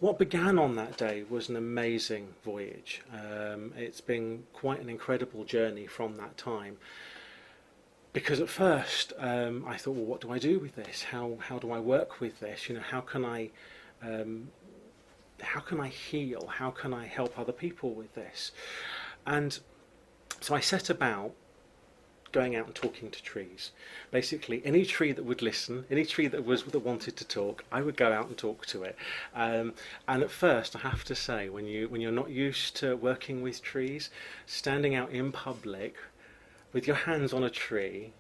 What began on that day was an amazing voyage. It's been quite an incredible journey from that time. Because at first I thought, well, what do I do with this? How do I work with this? You know, um, how can I heal? How can I help other people with this? And so I set about going out and talking to trees. Basically, any tree that would listen, any tree that wanted to talk, I would go out and talk to it. And at first, I have to say, when you're not used to working with trees, standing out in public with your hands on a tree,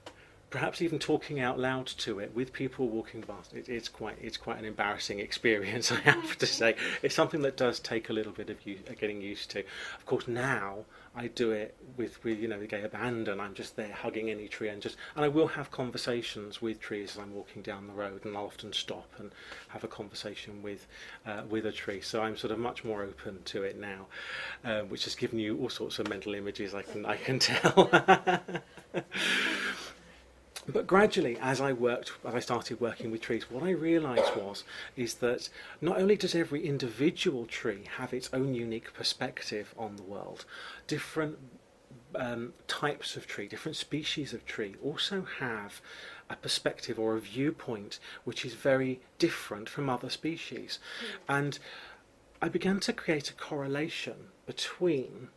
perhaps even talking out loud to it with people walking past, it's quite an embarrassing experience. I have to say, it's something that does take a little bit of getting used to. Of course, now I do it with the gay abandon. I'm just there hugging any tree and I will have conversations with trees as I'm walking down the road, and I'll often stop and have a conversation with a tree. So I'm sort of much more open to it now, which has given you all sorts of mental images. I can tell. But gradually, as I started working with trees, what I realised is that not only does every individual tree have its own unique perspective on the world, different types of tree, different species of tree also have a perspective or a viewpoint which is very different from other species. And I began to create a correlation between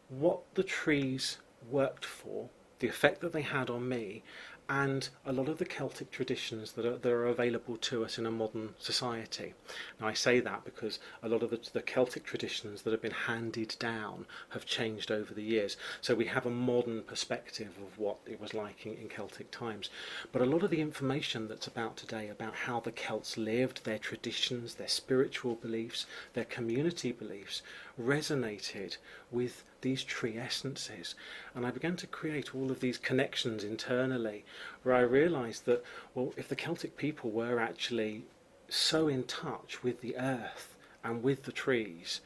what the trees worked for, the effect that they had on me, and a lot of the Celtic traditions that are available to us in a modern society. Now I say that because a lot of the Celtic traditions that have been handed down have changed over the years. So we have a modern perspective of what it was like in Celtic times. But a lot of the information that's about today, about how the Celts lived, their traditions, their spiritual beliefs, their community beliefs, resonated with these tree essences. And I began to create all of these connections internally, where I realised that, well, if the Celtic people were actually so in touch with the earth and with the trees,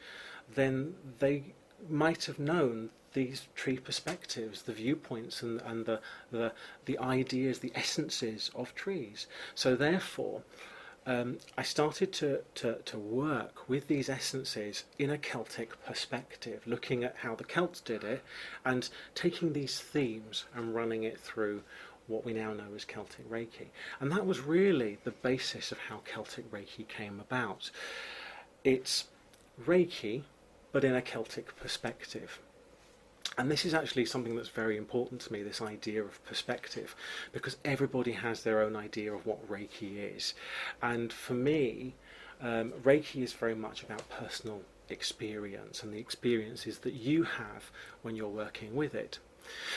then they might have known these tree perspectives, the viewpoints and the ideas, the essences of trees. So therefore, I started to work with these essences in a Celtic perspective, looking at how the Celts did it and taking these themes and running it through what we now know as Celtic Reiki. And that was really the basis of how Celtic Reiki came about. It's Reiki, but in a Celtic perspective. And this is actually something that's very important to me, this idea of perspective, because everybody has their own idea of what Reiki is. And for me, Reiki is very much about personal experience and the experiences that you have when you're working with it.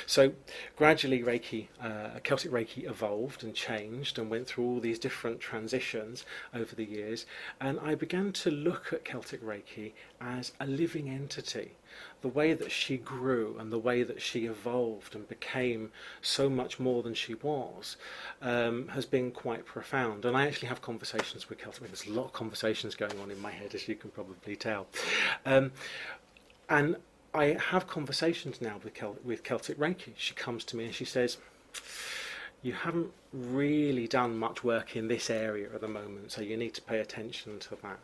So gradually Celtic Reiki evolved and changed and went through all these different transitions over the years, and I began to look at Celtic Reiki as a living entity. The way that she grew and the way that she evolved and became so much more than she was has been quite profound. And I actually have conversations with Celtic Reiki. There's a lot of conversations going on in my head, as you can probably tell. And I have conversations now with Celtic Reiki. She comes to me and she says, you haven't really done much work in this area at the moment, so you need to pay attention to that.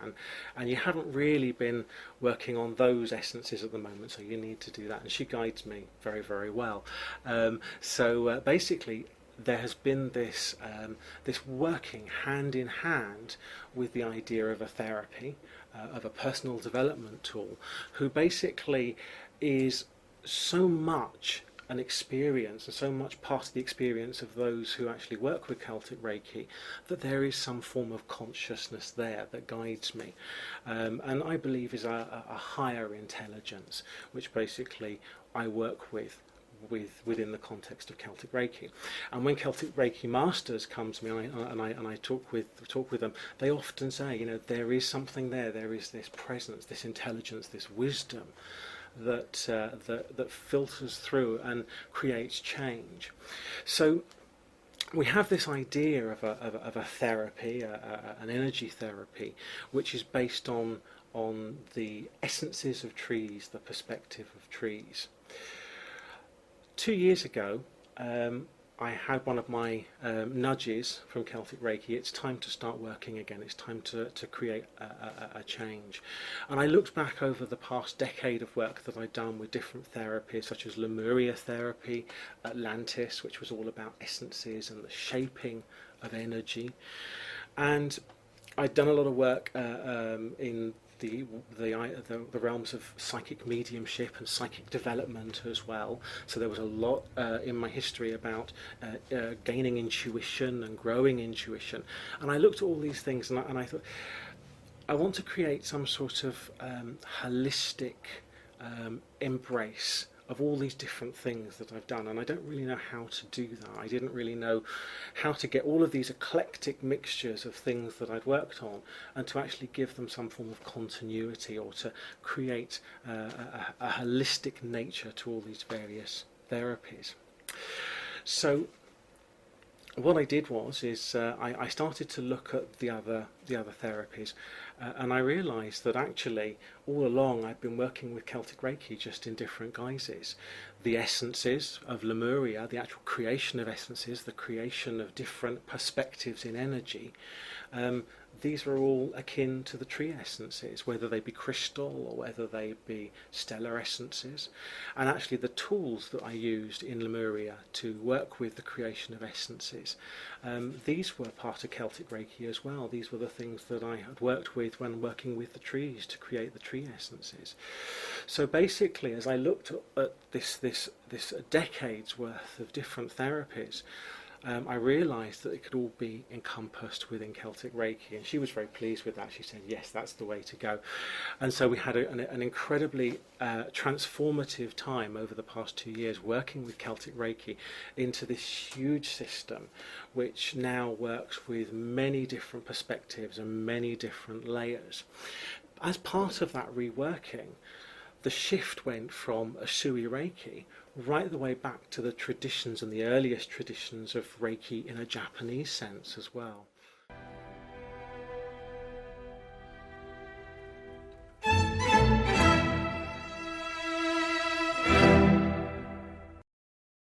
And you haven't really been working on those essences at the moment, so you need to do that. And she guides me very, very well. So basically, there has been this working hand in hand with the idea of a therapy, of a personal development tool, who basically is so much an experience and so much part of the experience of those who actually work with Celtic Reiki, that there is some form of consciousness there that guides me, and I believe is a higher intelligence, which basically I work within the context of Celtic Reiki. And when Celtic Reiki masters come to me and I talk with them, they often say, there is something there is this presence, this intelligence, this wisdom that filters through and creates change. So we have this idea of a therapy, an energy therapy, which is based on the essences of trees, the perspective of trees. 2 years ago, I had one of my nudges from Celtic Reiki. It's time to start working again. It's time to create a change. And I looked back over the past decade of work that I'd done with different therapies, such as Lemuria therapy, Atlantis, which was all about essences and the shaping of energy. And I'd done a lot of work in the realms of psychic mediumship and psychic development as well. So there was a lot in my history about gaining intuition and growing intuition. And I looked at all these things and I thought, I want to create some sort of holistic embrace of all these different things that I've done, and I don't really know how to do that. I didn't really know how to get all of these eclectic mixtures of things that I'd worked on and to actually give them some form of continuity, or to create a holistic nature to all these various therapies. So what I did was I started to look at the other therapies, and I realised that actually all along I'd been working with Celtic Reiki just in different guises. The essences of Lemuria, the actual creation of essences, the creation of different perspectives in energy, these were all akin to the tree essences, whether they be crystal or whether they be stellar essences. And actually the tools that I used in Lemuria to work with the creation of essences, these were part of Celtic Reiki as well. These were the things that I had worked with when working with the trees to create the tree essences. So basically, as I looked at this decade's worth of different therapies, I realised that it could all be encompassed within Celtic Reiki, and she was very pleased with that. She said, yes, that's the way to go. And so we had an incredibly transformative time over the past 2 years working with Celtic Reiki into this huge system which now works with many different perspectives and many different layers. As part of that reworking, the shift went from Usui Reiki right the way back to the traditions and the earliest traditions of Reiki in a Japanese sense as well.